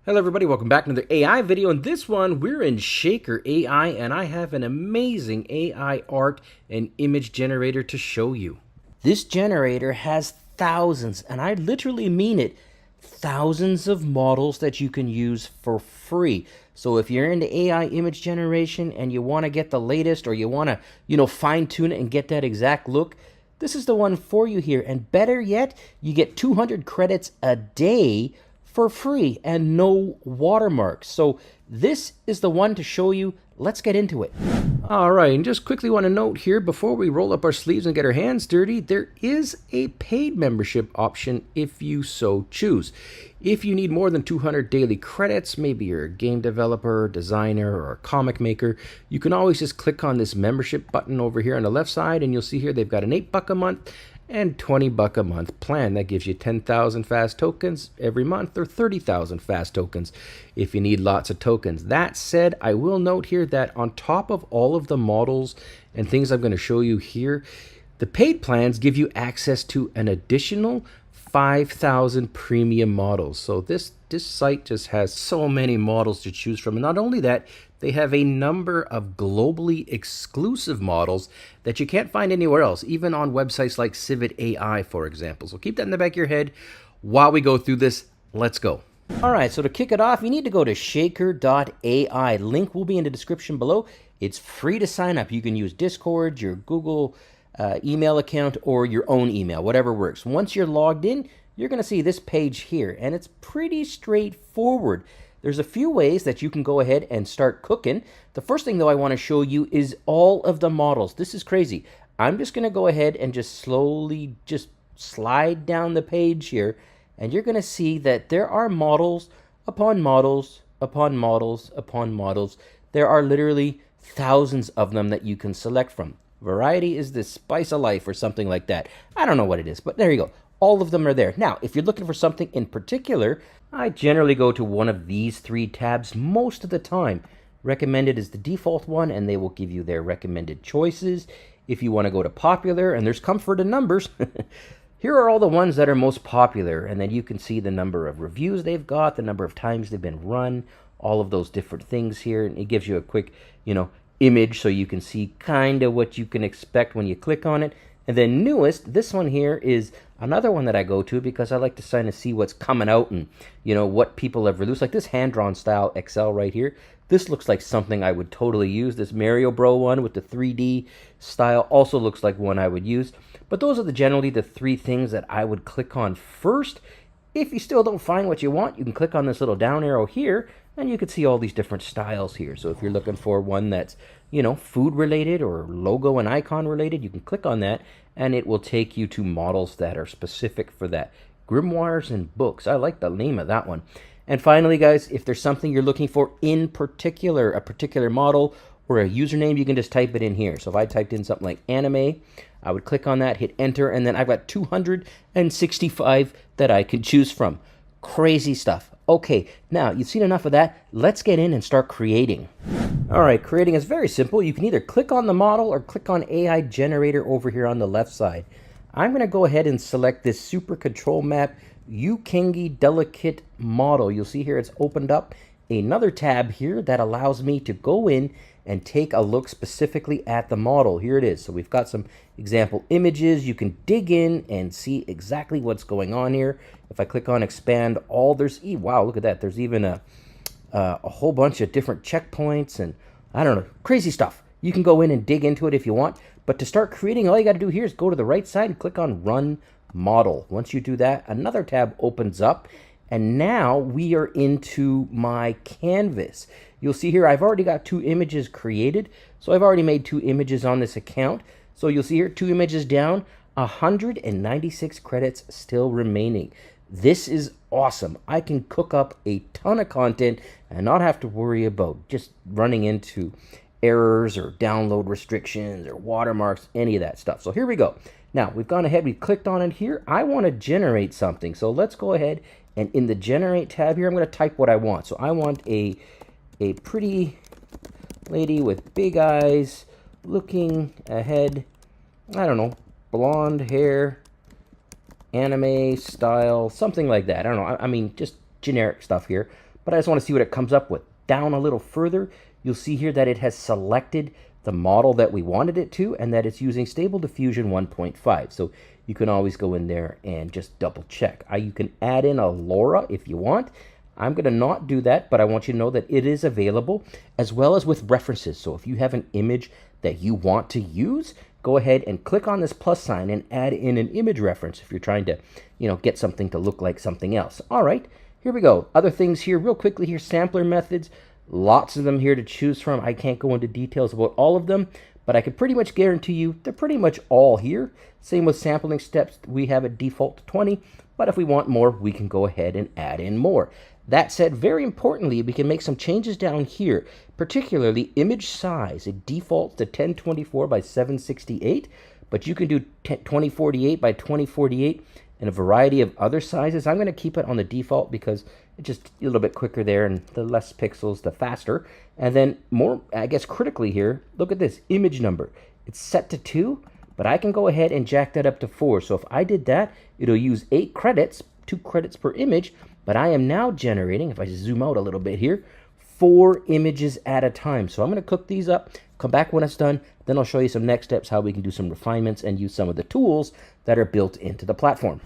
Hello everybody, welcome back to another AI video. In this one, we're in Shakker AI, and I have an amazing AI art and image generator to show you. This generator has thousands, and I literally mean it, thousands of models that you can use for free. So if you're into AI image generation and you want to get the latest, or you want to, fine tune it and get that exact look, this is the one for you here. And better yet, you get 200 credits a day for free and no watermarks. So this is the one to show you. Let's get into it. All right, and just quickly want to note here before we roll up our sleeves and get our hands dirty, there is a paid membership option if you so choose. If you need more than 200 daily credits, maybe you're a game developer, designer, or a comic maker, you can always just click on this membership button over here on the left side, and you'll see here they've got an $8 a month and $20 a month plan. That gives you 10,000 fast tokens every month, or 30,000 fast tokens if you need lots of tokens. That said, I will note here that on top of all of the models and things I'm going to show you here, the paid plans give you access to an additional 5,000 premium models. So this site just has so many models to choose from. And not only that, they have a number of globally exclusive models that you can't find anywhere else, even on websites like Credits AI, for example. So keep that in the back of your head while we go through this. Let's go. All right, so to kick it off, you need to go to Shakker.ai. Link will be in the description below. It's free to sign up. You can use Discord, your Google email account, or your own email, whatever works. Once you're logged in, you're going to see this page here, and it's pretty straightforward. There's a few ways that you can go ahead and start cooking. The first thing, though, I want to show you is all of the models. This is crazy. I'm just going to go ahead and just slowly just slide down the page here, and you're going to see that there are models upon models upon models upon models. There are literally thousands of them that you can select from. Variety is the spice of life, or something like that. I don't know what it is, but there you go. All of them are there. Now, if you're looking for something in particular, I generally go to one of these three tabs most of the time. Recommended is the default one, and they will give you their recommended choices. If you want to go to popular, and there's comfort in numbers, here are all the ones that are most popular, and then you can see the number of reviews they've got, the number of times they've been run, all of those different things here, and it gives you a quick, image so you can see kind of what you can expect when you click on it. And then newest, this one here is another one that I go to because I like to kind of see what's coming out and, what people have released. Like this hand-drawn style XL right here. This looks like something I would totally use. This Mario Bro one with the 3D style also looks like one I would use. But those are generally the three things that I would click on first. If you still don't find what you want, you can click on this little down arrow here, and you can see all these different styles here. So if you're looking for one that's, food related or logo and icon related, you can click on that, and it will take you to models that are specific for that. Grimoires and books. I like the name of that one. And finally, guys, if there's something you're looking for in particular, a particular model or a username, you can just type it in here. So if I typed in something like anime, I would click on that, hit enter, and then I've got 265 that I could choose from. Crazy stuff. Okay, now you've seen enough of that. Let's get in and start creating. All right, creating is very simple. You can either click on the model or click on AI Generator over here on the left side. I'm going to go ahead and select this Super Control Map Ukengi Delicate model. You'll see here it's opened up another tab here that allows me to go in and take a look specifically at the model. Here it is. So we've got some example images. You can dig in and see exactly what's going on here. If I click on expand all, wow, look at that. There's even a whole bunch of different checkpoints and I don't know, crazy stuff. You can go in and dig into it if you want. But to start creating, all you got to do here is go to the right side and click on Run Model. Once you do that, another tab opens up. And now we are into my canvas. You'll see here I've already got 2 images created. So I've already made 2 images on this account. So you'll see here 2 images down, 196 credits still remaining. This is awesome. I can cook up a ton of content and not have to worry about just running into errors or download restrictions or watermarks, any of that stuff. So here we go. Now we've gone ahead, we've clicked on it here. I want to generate something. So let's go ahead and in the generate tab here, I'm going to type what I want. So I want a pretty lady with big eyes looking ahead. I don't know, blonde hair, anime style, something like that. I don't know. I mean, just generic stuff here. but I just want to see what it comes up with. Down a little further, you'll see here that it has selected the model that we wanted it to, and that it's using Stable Diffusion 1.5. So you can always go in there and just double check. You can add in a LoRa if you want. I'm going to not do that, but I want you to know that it is available, as well as with references. So if you have an image that you want to use, go ahead and click on this plus sign and add in an image reference if you're trying to, get something to look like something else. All right, here we go. Other things here real quickly here, sampler methods. Lots of them here to choose from. I can't go into details about all of them, but I can pretty much guarantee you they're pretty much all here. Same with sampling steps. We have a default to 20, but if we want more, we can go ahead and add in more. That said, very importantly, we can make some changes down here, particularly image size. It defaults to 1024 by 768, but you can do 2048 by 2048 and a variety of other sizes. I'm going to keep it on the default because it's just a little bit quicker there, and the less pixels, the faster. And then more, I guess critically here, look at this image number. It's set to 2, but I can go ahead and jack that up to 4. So if I did that, it'll use 8 credits, 2 credits per image, but I am now generating, if I just zoom out a little bit here, 4 images at a time. So I'm going to cook these up, come back when it's done, then I'll show you some next steps, how we can do some refinements and use some of the tools that are built into the platform.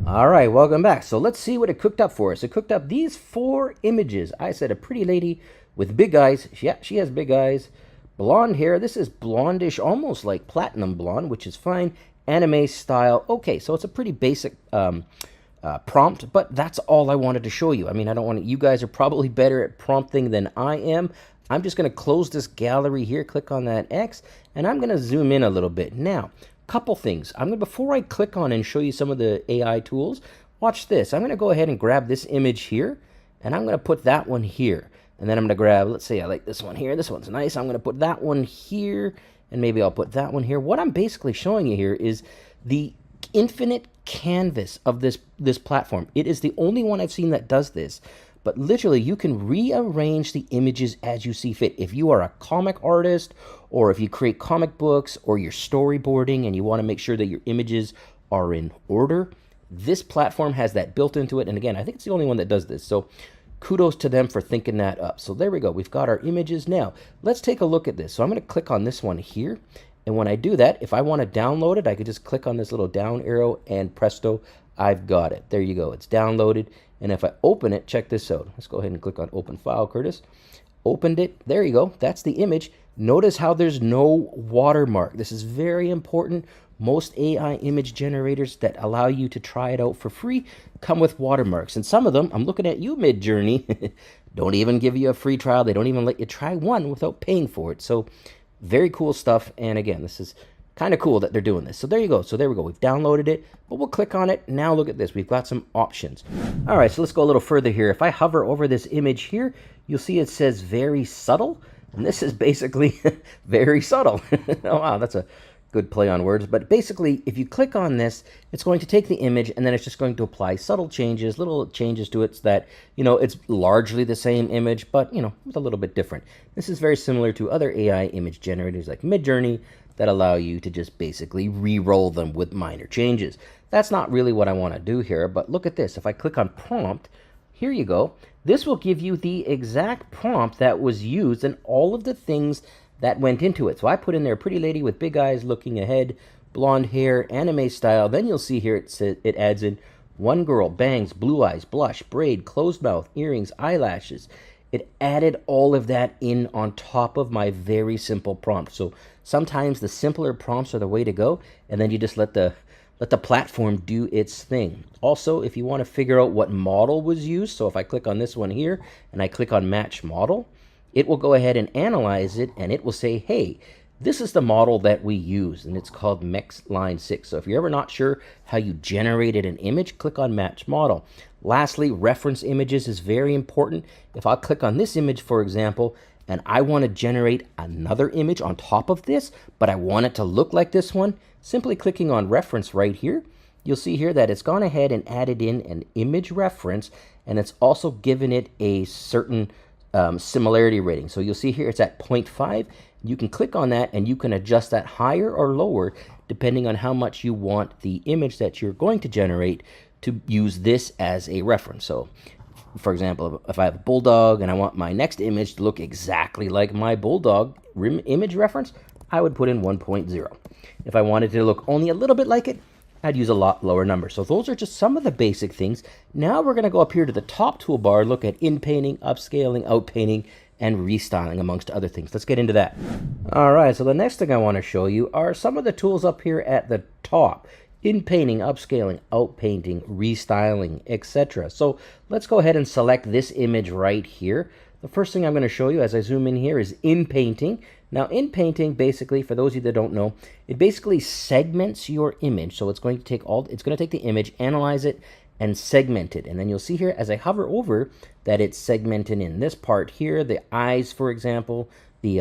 All right, welcome back. So let's see what it cooked up for us. It cooked up these 4 images. I said a pretty lady with big eyes. Yeah, she has big eyes. Blonde hair. This is blondish, almost like platinum blonde, which is fine. Anime style. Okay, so it's a pretty basic prompt, but that's all I wanted to show you. I mean, I don't want to, you guys are probably better at prompting than I am. I'm just going to close this gallery here, click on that X, and I'm going to zoom in a little bit. Now, couple things. Before I click on and show you some of the AI tools, watch this. I'm going to go ahead and grab this image here, and I'm going to put that one here. And then I'm going to grab, let's say I like this one here. This one's nice. I'm going to put that one here, and maybe I'll put that one here. What I'm basically showing you here is the infinite canvas of this platform. It is the only one I've seen that does this. But literally, you can rearrange the images as you see fit. If you are a comic artist, or if you create comic books, or you're storyboarding and you want to make sure that your images are in order, this platform has that built into it. And again, I think it's the only one that does this. So kudos to them for thinking that up. So there we go. We've got our images. Now, let's take a look at this. So I'm going to click on this one here. And when I do that, if I want to download it, I could just click on this little down arrow and presto, I've got it. There you go. It's downloaded. And if I open it, check this out. Let's go ahead and click on Open File, Curtis. Opened it. There you go. That's the image. Notice how there's no watermark. This is very important. Most AI image generators that allow you to try it out for free come with watermarks. And some of them, I'm looking at you, Midjourney, don't even give you a free trial. They don't even let you try one without paying for it. So very cool stuff. And again, this is kind of cool that they're doing this. So there you go. So there we go. We've downloaded it, but we'll click on it. Now look at this. We've got some options. All right, so let's go a little further here. If I hover over this image here, you'll see it says very subtle. And this is basically very subtle. Oh, wow, that's a good play on words. But basically, if you click on this, it's going to take the image and then it's just going to apply subtle changes, little changes to it so that, it's largely the same image, but, it's a little bit different. This is very similar to other AI image generators like Midjourney that allow you to just basically re-roll them with minor changes. That's not really what I want to do here, but look at this. If I click on prompt, here you go. This will give you the exact prompt that was used and all of the things that went into it. So I put in there pretty lady with big eyes looking ahead, blonde hair, anime style. Then you'll see here it adds in one girl, bangs, blue eyes, blush, braid, closed mouth, earrings, eyelashes. It added all of that in on top of my very simple prompt. So sometimes the simpler prompts are the way to go, and then you just let the platform do its thing. Also, if you want to figure out what model was used, so if I click on this one here and I click on match model, it will go ahead and analyze it, and it will say, hey, this is the model that we use, and it's called Line 6. So if you're ever not sure how you generated an image, click on match model. Lastly, reference images is very important. If I click on this image, for example, and I want to generate another image on top of this, but I want it to look like this one, simply clicking on reference right here, you'll see here that it's gone ahead and added in an image reference, and it's also given it a certain similarity rating. So you'll see here it's at 0.5. You can click on that and you can adjust that higher or lower depending on how much you want the image that you're going to generate to use this as a reference. So For example, if I have a bulldog and I want my next image to look exactly like my bulldog image reference, I would put in 1.0. If I wanted to look only a little bit like it, I'd use a lot lower number. So those are just some of the basic things. Now we're going to go up here to the top toolbar, look at Inpainting, Upscaling, Outpainting, and Restyling, amongst other things. Let's get into that. All right, so the next thing I want to show you are some of the tools up here at the top. Inpainting, Upscaling, Outpainting, Restyling, etc. So let's go ahead and select this image right here. The first thing I'm going to show you as I zoom in here is Inpainting. Now, Inpainting, basically, for those of you that don't know, it basically segments your image. So it's going to take the image, analyze it, and segment it. And then you'll see here as I hover over that it's segmented in this part here, the eyes, for example, the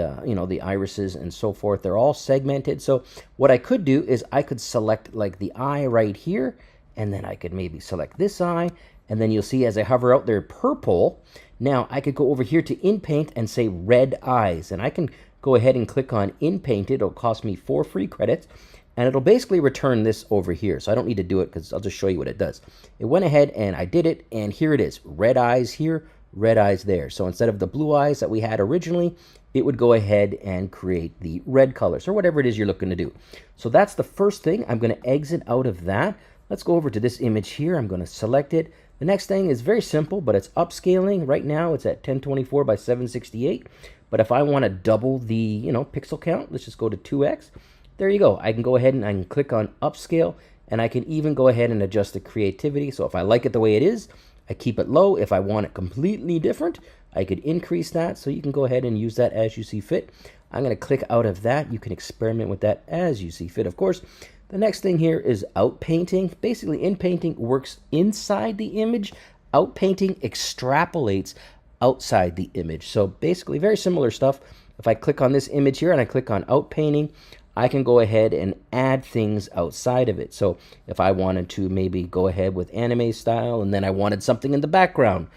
the irises and so forth, they're all segmented. So what I could do is I could select like the eye right here, and then I could maybe select this eye, and then you'll see as I hover out there purple. Now I could go over here to Inpaint and say red eyes, and I can go ahead and click on Inpaint. It'll cost me 4 free credits, and it'll basically return this over here. So I don't need to do it because I'll just show you what it does. It went ahead and I did it, and here it is. Red eyes here, red eyes there. So instead of the blue eyes that we had originally, it would go ahead and create the red colors or whatever it is you're looking to do. So that's the first thing. I'm going to exit out of that. Let's go over to this image here. I'm going to select it. The next thing is very simple, but it's upscaling. Right now it's at 1024 by 768. But if I want to double the pixel count, let's just go to 2x. There you go. I can go ahead and I can click on upscale, and I can even go ahead and adjust the creativity. So if I like it the way it is, I keep it low. If I want it completely different, I could increase that. So you can go ahead and use that as you see fit. I'm going to click out of that. You can experiment with that as you see fit, of course. The next thing here is outpainting. Basically, Inpainting works inside the image. Outpainting extrapolates outside the image. So basically, very similar stuff. If I click on this image here and I click on outpainting, I can go ahead and add things outside of it. So if I wanted to maybe go ahead with anime style, and then I wanted something in the background,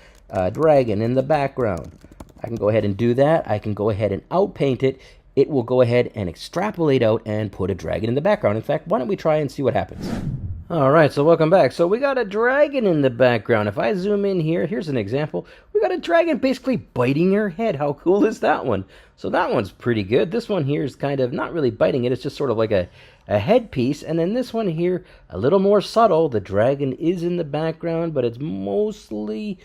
dragon in the background, I can go ahead and do that. I can go ahead and outpaint it. It will go ahead and extrapolate out and put a dragon in the background. In fact, why don't we try and see what happens? All right, so welcome back. So we got a dragon in the background. If I zoom in here, here's an example. We got a dragon basically biting your head. How cool is that one? So that one's pretty good. This one here is kind of not really biting it. It's just sort of like a headpiece. And then this one here, a little more subtle. The dragon is in the background, but it's mostly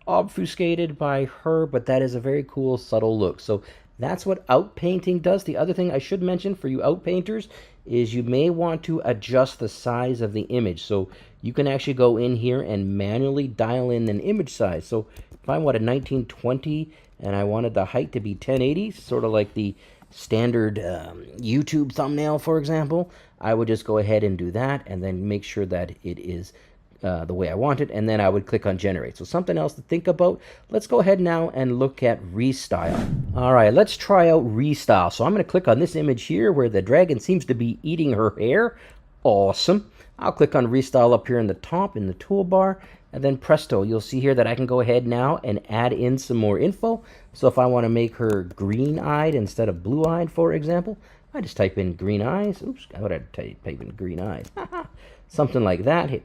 obfuscated by her. But that is a very cool, subtle look. So that's what outpainting does. The other thing I should mention for you outpainters is you may want to adjust the size of the image. So you can actually go in here and manually dial in an image size. So if I wanted 1920 and I wanted the height to be 1080, sort of like the standard YouTube thumbnail, for example, I would just go ahead and do that and then make sure that it is the way I want it, and then I would click on generate. So something else to think about. Let's go ahead now and look at Restyle. All right, let's try out Restyle. So I'm going to click on this image here where the dragon seems to be eating her hair. Awesome. I'll click on Restyle up here in the top in the toolbar, and then presto, you'll see here that I can go ahead now and add in some more info. So if I want to make her green-eyed instead of blue-eyed, for example, I just type in green eyes. Oops, I would have type in green eyes. Something like that. Hit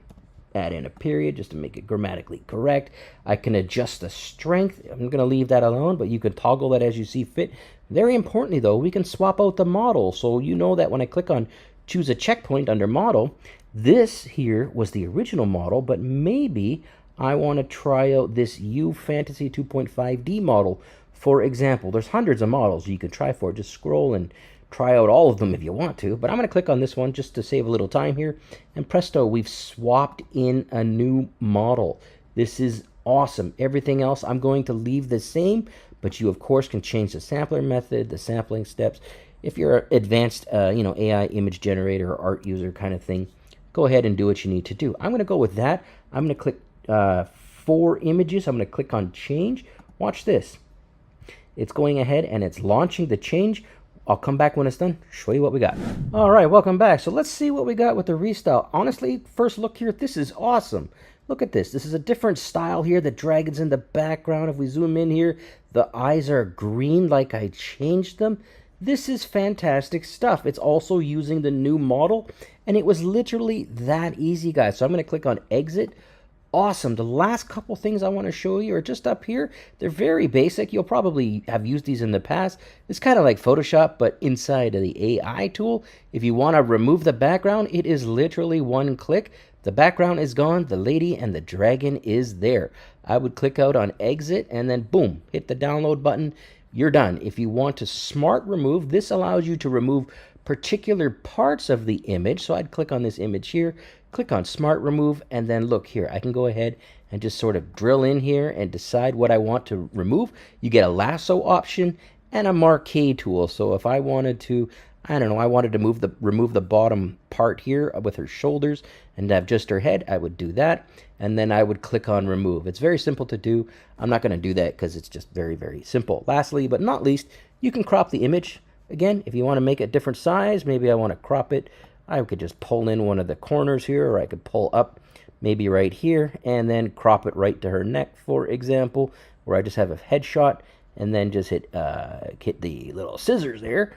add in a period just to make it grammatically correct. I can adjust the strength. I'm going to leave that alone, but you can toggle that as you see fit. Very importantly, though, we can swap out the model. So you know that when I click on choose a checkpoint under model, this here was the original model, but maybe I want to try out this U Fantasy 2.5D model. For example, there's hundreds of models you could try for. Just scroll and try out all of them if you want to, but I'm going to click on this one just to save a little time here, and presto, we've swapped in a new model. This is awesome. Everything else I'm going to leave the same, but you of course can change the sampler method, the sampling steps. If you're an advanced AI image generator or art user kind of thing, go ahead and do what you need to do. I'm going to go with that. I'm going to click 4 images. I'm going to click on change. Watch this. It's going ahead and it's launching the change. I'll come back when it's done, show you what we got. All right, welcome back. So let's see what we got with the Restyle. Honestly, first look here, this is awesome. Look at this. This is a different style here. The dragon's in the background. If we zoom in here, the eyes are green like I changed them. This is fantastic stuff. It's also using the new model, and it was literally that easy, guys. So I'm going to click on exit. awesome. The last couple things I want to show you are just up here. They're very basic. You'll probably have used these in the past. It's kind of like Photoshop, but inside of the AI tool. If you want to remove the background, it is literally one click. The background is gone. The lady and the dragon is there. I would click out on exit and then boom, hit the download button. You're done. If you want to smart remove, this allows you to remove particular parts of the image. So I'd click on this image here, click on smart remove, and then look here. I can go ahead and just sort of drill in here and decide what I want to remove. You get a lasso option and a marquee tool. So if I wanted to, I don't know, I wanted to remove the bottom part here with her shoulders and have just her head, I would do that. And then I would click on remove. It's very simple to do. I'm not going to do that because it's just very, very simple. Lastly, but not least, you can crop the image. Again, if you want to make it a different size, maybe I want to crop it. I could just pull in one of the corners here, or I could pull up maybe right here and then crop it right to her neck, for example, where I just have a headshot and then just hit the little scissors there.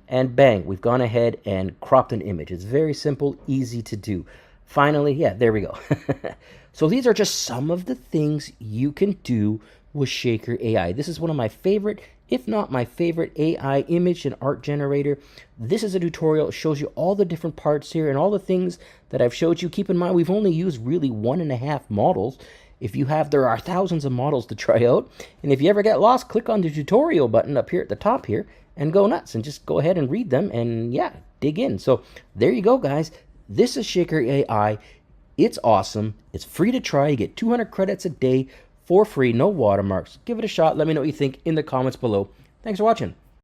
And bang, we've gone ahead and cropped an image. It's very simple, easy to do. Finally, yeah, there we go. So these are just some of the things you can do with Shakker AI. This is one of my favorite, if not my favorite, AI image and art generator. This is a tutorial. It shows you all the different parts here and all the things that I've showed you. Keep in mind, we've only used really 1.5 models. If you have, there are thousands of models to try out. And if you ever get lost, click on the tutorial button up here at the top here and go nuts and just go ahead and read them and yeah, dig in. So there you go, guys. This is Shakker AI. It's awesome. It's free to try. You get 200 credits a day for free, no watermarks. Give it a shot. Let me know what you think in the comments below. Thanks for watching.